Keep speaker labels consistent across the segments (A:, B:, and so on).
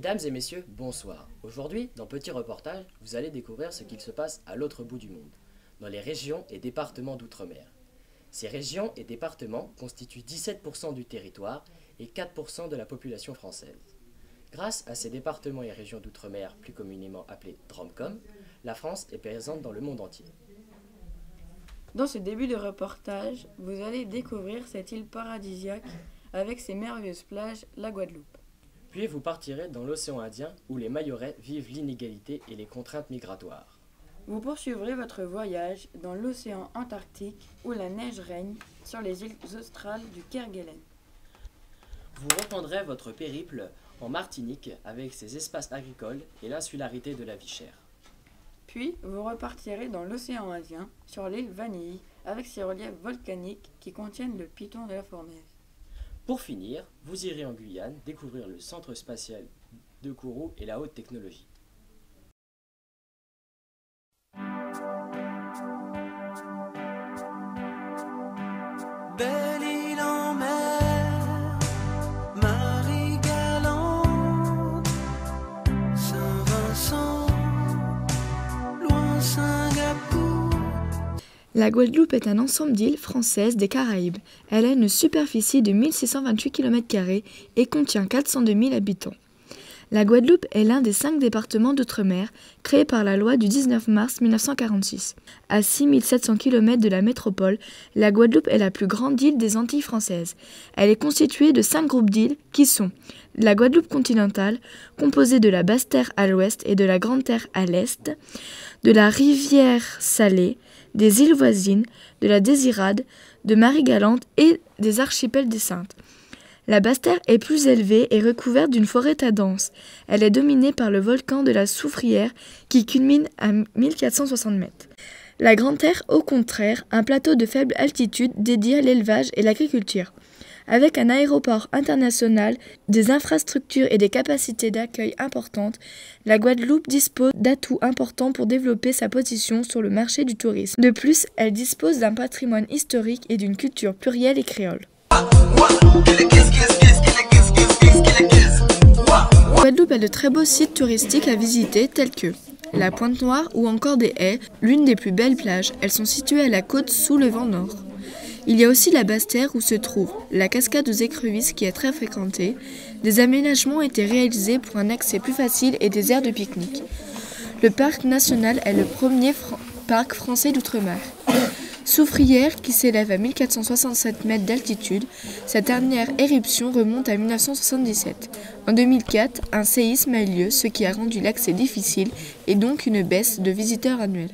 A: Mesdames et messieurs, bonsoir. Aujourd'hui, dans Petit Reportage, vous allez découvrir ce qu'il se passe à l'autre bout du monde, dans les régions et départements d'outre-mer. Ces régions et départements constituent 17% du territoire et 4% de la population française. Grâce à ces départements et régions d'outre-mer, plus communément appelés DROMCOM, la France est présente dans le monde entier.
B: Dans ce début de reportage, vous allez découvrir cette île paradisiaque avec ses merveilleuses plages, la Guadeloupe.
A: Puis vous partirez dans l'océan Indien où les Mahorais vivent l'inégalité et les contraintes migratoires.
B: Vous poursuivrez votre voyage dans l'océan Antarctique où la neige règne sur les îles australes du Kerguelen.
A: Vous reprendrez votre périple en Martinique avec ses espaces agricoles et l'insularité de la vie chère.
B: Puis vous repartirez dans l'océan Indien sur l'île Vanille avec ses reliefs volcaniques qui contiennent le piton de la fournaise.
A: Pour finir, vous irez en Guyane découvrir le centre spatial de Kourou et la haute technologie.
C: Belle île en mer, Marie-Galante, Saint-Vincent, loin Singapour.
D: La Guadeloupe est un ensemble d'îles françaises des Caraïbes. Elle a une superficie de 1628 km² et contient 402 000 habitants. La Guadeloupe est l'un des 5 départements d'outre-mer créés par la loi du 19 mars 1946. À 6 700 km de la métropole, la Guadeloupe est la plus grande île des Antilles françaises. Elle est constituée de 5 groupes d'îles qui sont la Guadeloupe continentale, composée de la Basse-Terre à l'ouest et de la Grande-Terre à l'est, de la Rivière Salée, des îles voisines, de la Désirade, de Marie-Galante et des archipels des Saintes. La Basse-Terre est plus élevée et recouverte d'une forêt très dense. Elle est dominée par le volcan de la Soufrière qui culmine à 1460 mètres. La Grande-Terre, au contraire, un plateau de faible altitude dédié à l'élevage et l'agriculture. Avec un aéroport international, des infrastructures et des capacités d'accueil importantes, la Guadeloupe dispose d'atouts importants pour développer sa position sur le marché du tourisme. De plus, elle dispose d'un patrimoine historique et d'une culture plurielle et créole. Guadeloupe a de très beaux sites touristiques à visiter tels que la Pointe-Noire ou encore des Haies, l'une des plus belles plages. Elles sont situées à la côte sous le vent nord. Il y a aussi la Basse-Terre où se trouve la cascade aux écrevisses qui est très fréquentée. Des aménagements ont été réalisés pour un accès plus facile et des aires de pique-nique. Le parc national est le premier parc français d'outre-mer. Soufrière qui s'élève à 1467 mètres d'altitude, sa dernière éruption remonte à 1977. En 2004, un séisme a eu lieu, ce qui a rendu l'accès difficile et donc une baisse de visiteurs annuels.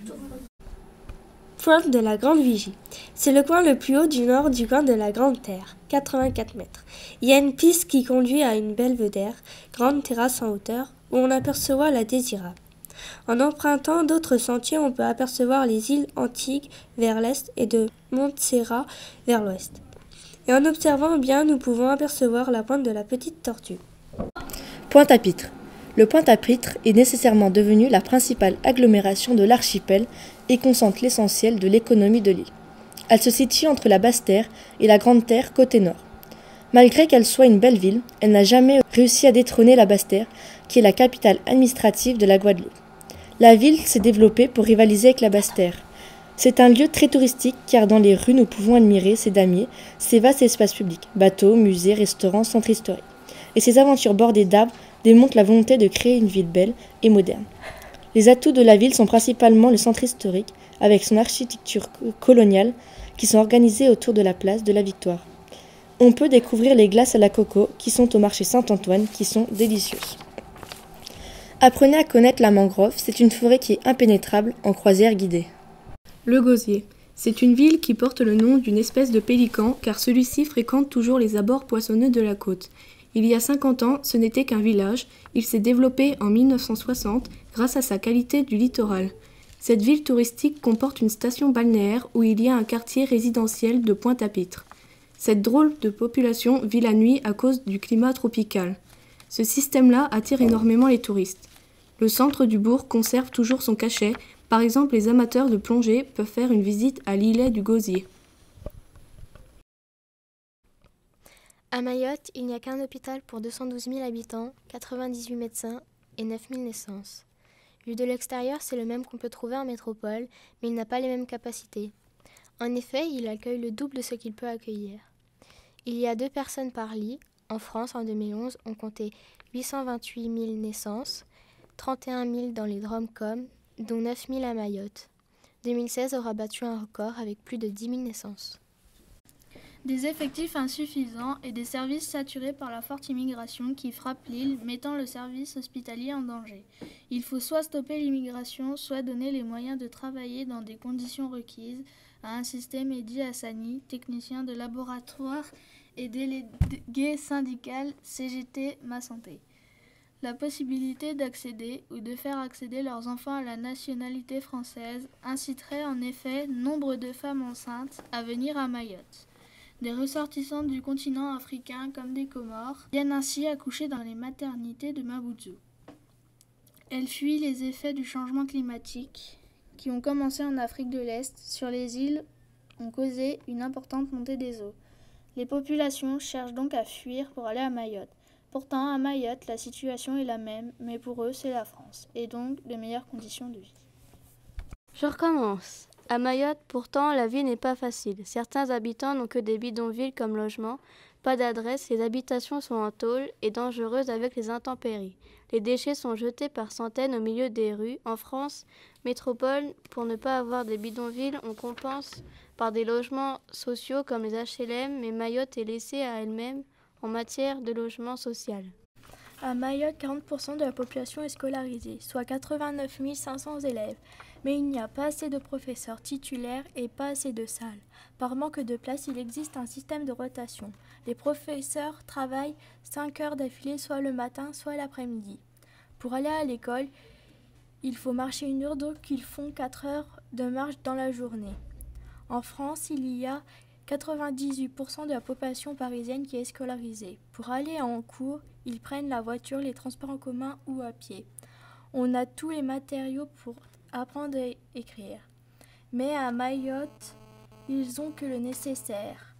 E: Pointe de la Grande Vigie. C'est le coin le plus haut du nord du coin de la Grande Terre, 84 mètres. Il y a une piste qui conduit à une belvédère, grande terrasse en hauteur, où on aperçoit la Désirade. En empruntant d'autres sentiers, on peut apercevoir les îles Antilles vers l'est et de Montserrat vers l'ouest. Et en observant bien, nous pouvons apercevoir la pointe de la Petite Tortue.
F: Pointe-à-Pitre. Le Pointe-à-Pitre est nécessairement devenu la principale agglomération de l'archipel et concentre l'essentiel de l'économie de l'île. Elle se situe entre la Basse-Terre et la Grande-Terre côté nord. Malgré qu'elle soit une belle ville, elle n'a jamais réussi à détrôner la Basse-Terre, qui est la capitale administrative de la Guadeloupe. La ville s'est développée pour rivaliser avec la Basse-Terre. C'est un lieu très touristique car dans les rues nous pouvons admirer ses damiers, ses vastes espaces publics, bateaux, musées, restaurants, centres historiques. Et ses aventures bordées d'arbres démontrent la volonté de créer une ville belle et moderne. Les atouts de la ville sont principalement le centre historique, avec son architecture coloniale, qui sont organisées autour de la place de la Victoire. On peut découvrir les glaces à la coco qui sont au marché Saint-Antoine, qui sont délicieuses. Apprenez à connaître la mangrove, c'est une forêt qui est impénétrable en croisière guidée.
G: Le Gosier. C'est une ville qui porte le nom d'une espèce de pélican car celui-ci fréquente toujours les abords poissonneux de la côte. Il y a 50 ans, ce n'était qu'un village. Il s'est développé en 1960 grâce à sa qualité du littoral. Cette ville touristique comporte une station balnéaire où il y a un quartier résidentiel de Pointe-à-Pitre. Cette drôle de population vit la nuit à cause du climat tropical. Ce système-là attire énormément les touristes. Le centre du bourg conserve toujours son cachet. Par exemple, les amateurs de plongée peuvent faire une visite à l'îlet du Gosier.
H: À Mayotte, il n'y a qu'un hôpital pour 212 000 habitants, 98 médecins et 9 000 naissances. Vu de l'extérieur, c'est le même qu'on peut trouver en métropole, mais il n'a pas les mêmes capacités. En effet, il accueille le double de ce qu'il peut accueillir. Il y a 2 personnes par lit. En France, en 2011, on comptait 828 000 naissances, 31 000 dans les DROM-COM, dont 9 000 à Mayotte. 2016 aura battu un record avec plus de 10 000 naissances.
I: Des effectifs insuffisants et des services saturés par la forte immigration qui frappe l'île, mettant le service hospitalier en danger. Il faut soit stopper l'immigration, soit donner les moyens de travailler dans des conditions requises, a insisté Mehdi Hassani, technicien de laboratoire et délégué syndical CGT Ma Santé. La possibilité d'accéder ou de faire accéder leurs enfants à la nationalité française inciterait en effet nombre de femmes enceintes à venir à Mayotte. Des ressortissants du continent africain comme des Comores viennent ainsi accoucher dans les maternités de Mabuzu. Elles fuient les effets du changement climatique qui ont commencé en Afrique de l'Est. Sur les îles ont causé une importante montée des eaux. Les populations cherchent donc à fuir pour aller à Mayotte. Pourtant, à Mayotte, la situation est la même, mais pour eux, c'est la France, et donc de meilleures conditions de vie.
J: Je recommence. À Mayotte, pourtant, la vie n'est pas facile. Certains habitants n'ont que des bidonvilles comme logement, pas d'adresse, les habitations sont en tôle et dangereuses avec les intempéries. Les déchets sont jetés par centaines au milieu des rues. En France, métropole, pour ne pas avoir des bidonvilles, on compense par des logements sociaux comme les HLM, mais Mayotte est laissée à elle-même en matière de logement social.
K: À Mayotte, 40% de la population est scolarisée, soit 89 500 élèves. Mais il n'y a pas assez de professeurs titulaires et pas assez de salles. Par manque de place, il existe un système de rotation. Les professeurs travaillent 5 heures d'affilée, soit le matin, soit l'après-midi. Pour aller à l'école, il faut marcher 1 heure, donc ils font 4 heures de marche dans la journée. En France, il y a 98% de la population parisienne qui est scolarisée. Pour aller en cours, ils prennent la voiture, les transports en commun ou à pied. On a tous les matériaux pour apprendre à écrire. Mais à Mayotte, ils ont que le nécessaire.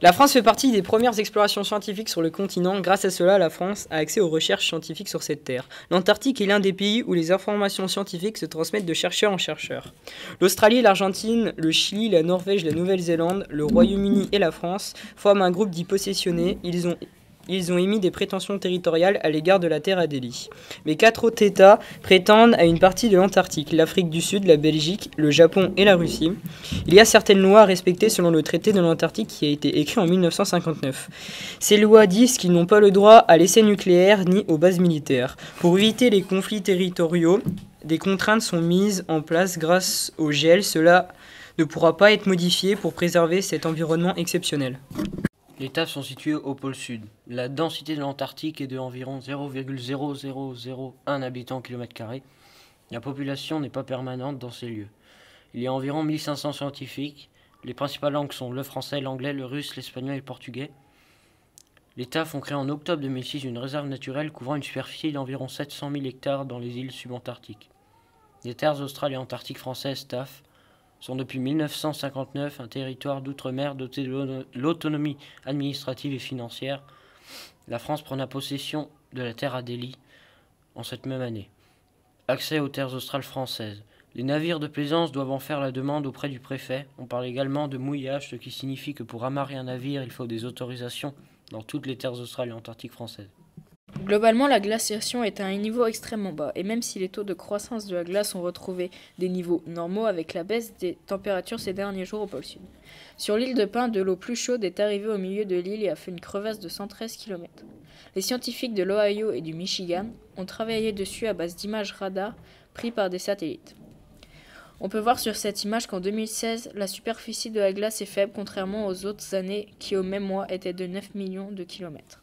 L: La France fait partie des premières explorations scientifiques sur le continent. Grâce à cela, la France a accès aux recherches scientifiques sur cette terre. L'Antarctique est l'un des pays où les informations scientifiques se transmettent de chercheur en chercheur. L'Australie, l'Argentine, le Chili, la Norvège, la Nouvelle-Zélande, le Royaume-Uni et la France forment un groupe dits possessionnés. Ils ont émis des prétentions territoriales à l'égard de la terre Adélie. Mais 4 autres États prétendent à une partie de l'Antarctique, l'Afrique du Sud, la Belgique, le Japon et la Russie. Il y a certaines lois à respecter selon le traité de l'Antarctique qui a été écrit en 1959. Ces lois disent qu'ils n'ont pas le droit à l'essai nucléaire ni aux bases militaires. Pour éviter les conflits territoriaux, des contraintes sont mises en place grâce au gel. Cela ne pourra pas être modifié pour préserver cet environnement exceptionnel.
M: Les tables sont situées au pôle sud. La densité de l'Antarctique est de environ 0,0001 habitants au kilomètre carré. La population n'est pas permanente dans ces lieux. Il y a environ 1500 scientifiques. Les principales langues sont le français, l'anglais, le russe, l'espagnol et le portugais. Les TAF ont créé en octobre 2006 une réserve naturelle couvrant une superficie d'environ 700 000 hectares dans les îles subantarctiques. Les terres australes et antarctiques françaises TAF sont depuis 1959 un territoire d'outre-mer doté de l'autonomie administrative et financière. La France prendra possession de la terre Adélie en cette même année. Accès aux terres australes françaises. Les navires de plaisance doivent en faire la demande auprès du préfet. On parle également de mouillage, ce qui signifie que pour amarrer un navire, il faut des autorisations dans toutes les terres australes et antarctiques françaises.
N: Globalement, la glaciation est à un niveau extrêmement bas, et même si les taux de croissance de la glace ont retrouvé des niveaux normaux avec la baisse des températures ces derniers jours au pôle sud. Sur l'île de Pin, de l'eau plus chaude est arrivée au milieu de l'île et a fait une crevasse de 113 km. Les scientifiques de l'Ohio et du Michigan ont travaillé dessus à base d'images radar prises par des satellites. On peut voir sur cette image qu'en 2016, la superficie de la glace est faible contrairement aux autres années qui au même mois étaient de 9 millions de kilomètres.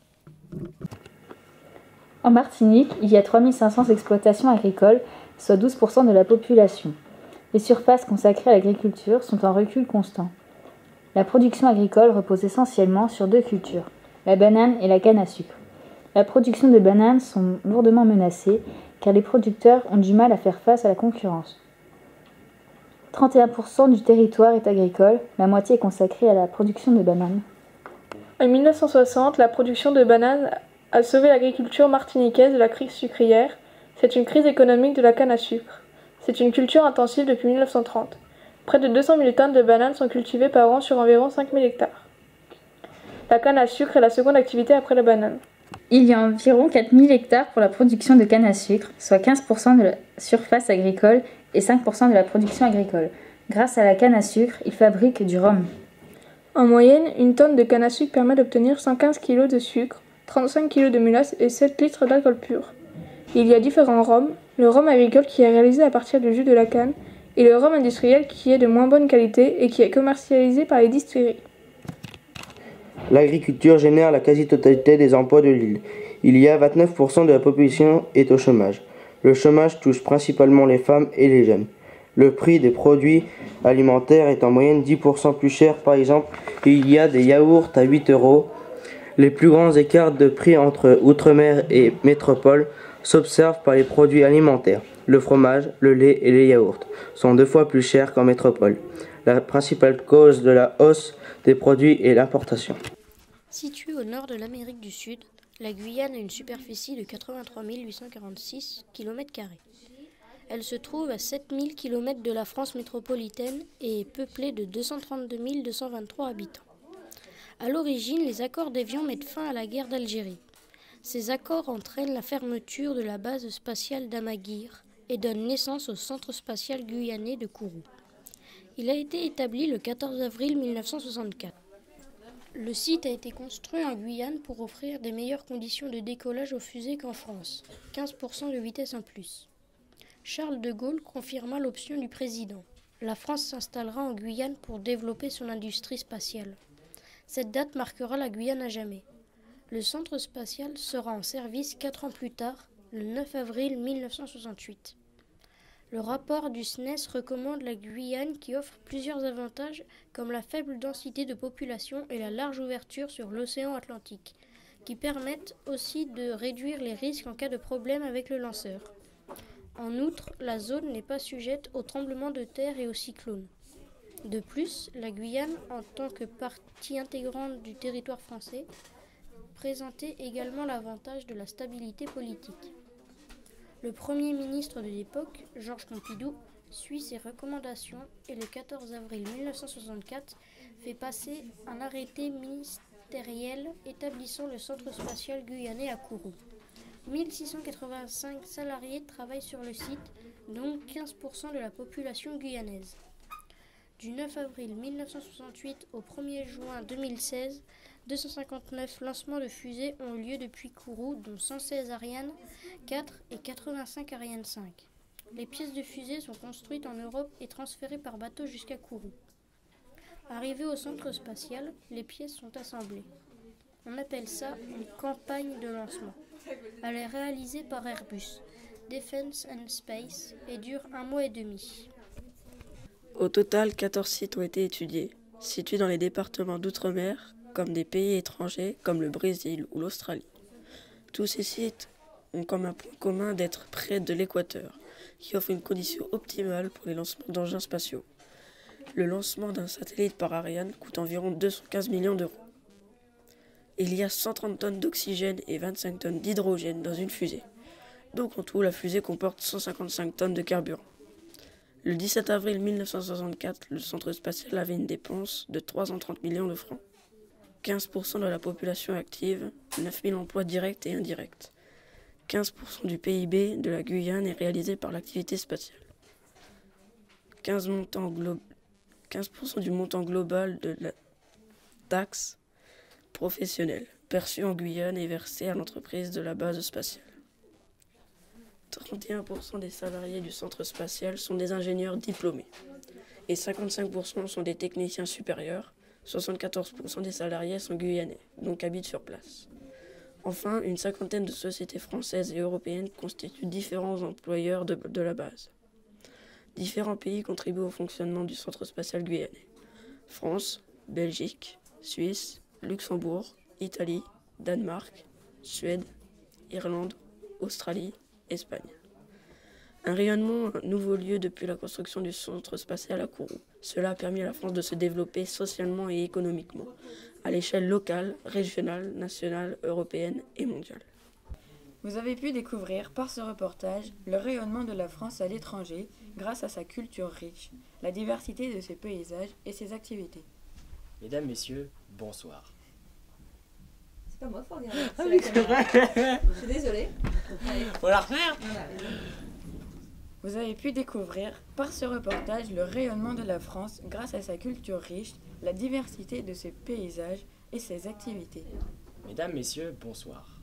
O: En Martinique, il y a 3500 exploitations agricoles, soit 12% de la population. Les surfaces consacrées à l'agriculture sont en recul constant. La production agricole repose essentiellement sur 2 cultures, la banane et la canne à sucre. La production de bananes sont lourdement menacées car les producteurs ont du mal à faire face à la concurrence. 31% du territoire est agricole, la moitié est consacrée à la production de bananes.
P: En 1960, la production de bananes a sauvé l'agriculture martiniquaise de la crise sucrière. C'est une crise économique de la canne à sucre. C'est une culture intensive depuis 1930. Près de 200 000 tonnes de bananes sont cultivées par an sur environ 5 000 hectares. La canne à sucre est la seconde activité après la banane.
O: Il y a environ 4 000 hectares pour la production de canne à sucre, soit 15% de la surface agricole et 5% de la production agricole. Grâce à la canne à sucre, ils fabriquent du rhum.
P: En moyenne, une tonne de canne à sucre permet d'obtenir 115 kg de sucre, 35 kg de mélasse et 7 litres d'alcool pur. Il y a différents rhums, le rhum agricole qui est réalisé à partir du jus de la canne et le rhum industriel qui est de moins bonne qualité et qui est commercialisé par les distilleries.
Q: L'agriculture génère la quasi-totalité des emplois de l'île. Il y a 29% de la population est au chômage. Le chômage touche principalement les femmes et les jeunes. Le prix des produits alimentaires est en moyenne 10% plus cher. Par exemple, il y a des yaourts à 8 €. Les plus grands écarts de prix entre Outre-mer et métropole s'observent par les produits alimentaires. Le fromage, le lait et les yaourts sont 2 fois plus chers qu'en métropole. La principale cause de la hausse des produits est l'importation.
R: Située au nord de l'Amérique du Sud, la Guyane a une superficie de 83 846 km². Elle se trouve à 7 000 km de la France métropolitaine et est peuplée de 232 223 habitants. À l'origine, les accords d'Évian mettent fin à la guerre d'Algérie. Ces accords entraînent la fermeture de la base spatiale d'Amaguir et donnent naissance au centre spatial guyanais de Kourou. Il a été établi le 14 avril 1964. Le site a été construit en Guyane pour offrir des meilleures conditions de décollage aux fusées qu'en France, 15% de vitesse en plus. Charles de Gaulle confirma l'option du président. La France s'installera en Guyane pour développer son industrie spatiale. Cette date marquera la Guyane à jamais. Le centre spatial sera en service 4 ans plus tard, le 9 avril 1968. Le rapport du SNES recommande la Guyane qui offre plusieurs avantages comme la faible densité de population et la large ouverture sur l'océan Atlantique, qui permettent aussi de réduire les risques en cas de problème avec le lanceur. En outre, la zone n'est pas sujette aux tremblements de terre et aux cyclones. De plus, la Guyane, en tant que partie intégrante du territoire français, présentait également l'avantage de la stabilité politique. Le Premier ministre de l'époque, Georges Pompidou, suit ces recommandations et le 14 avril 1964 fait passer un arrêté ministériel établissant le centre spatial guyanais à Kourou. 1685 salariés travaillent sur le site, dont 15% de la population guyanaise. Du 9 avril 1968 au 1er juin 2016, 259 lancements de fusées ont eu lieu depuis Kourou, dont 116 Ariane 4 et 85 Ariane 5. Les pièces de fusées sont construites en Europe et transférées par bateau jusqu'à Kourou. Arrivées au centre spatial, les pièces sont assemblées. On appelle ça une campagne de lancement. Elle est réalisée par Airbus, Defence and Space, et dure 1 mois et demi.
S: Au total, 14 sites ont été étudiés, situés dans les départements d'outre-mer, comme des pays étrangers comme le Brésil ou l'Australie. Tous ces sites ont comme un point commun d'être près de l'équateur, qui offre une condition optimale pour les lancements d'engins spatiaux. Le lancement d'un satellite par Ariane coûte environ 215 millions d'euros. Il y a 130 tonnes d'oxygène et 25 tonnes d'hydrogène dans une fusée. Donc en tout, la fusée comporte 155 tonnes de carburant. Le 17 avril 1964, le centre spatial avait une dépense de 330 millions de francs. 15% de la population active, 9000 emplois directs et indirects. 15% du PIB de la Guyane est réalisé par l'activité spatiale. 15% du montant global de la taxe professionnelle perçue en Guyane est versée à l'entreprise de la base spatiale. 31% des salariés du centre spatial sont des ingénieurs diplômés et 55% sont des techniciens supérieurs. 74% des salariés sont guyanais, donc habitent sur place. Enfin, une cinquantaine de sociétés françaises et européennes constituent différents employeurs de la base. Différents pays contribuent au fonctionnement du centre spatial guyanais. France, Belgique, Suisse, Luxembourg, Italie, Danemark, Suède, Irlande, Australie, Espagne. Un rayonnement, un nouveau lieu depuis la construction du centre spatial à Kourou. Cela a permis à la France de se développer socialement et économiquement, à l'échelle locale, régionale, nationale, européenne et mondiale.
B: Vous avez pu découvrir par ce reportage le rayonnement de la France à l'étranger grâce à sa culture riche, la diversité de ses paysages et ses activités.
A: Mesdames, Messieurs, bonsoir.
T: C'est pas moi, faut regarder. C'est la caméra. Je suis désolée.
L: Faut la refaire.
B: Vous avez pu découvrir par ce reportage le rayonnement de la France grâce à sa culture riche, la diversité de ses paysages et ses activités.
A: Mesdames, Messieurs, bonsoir.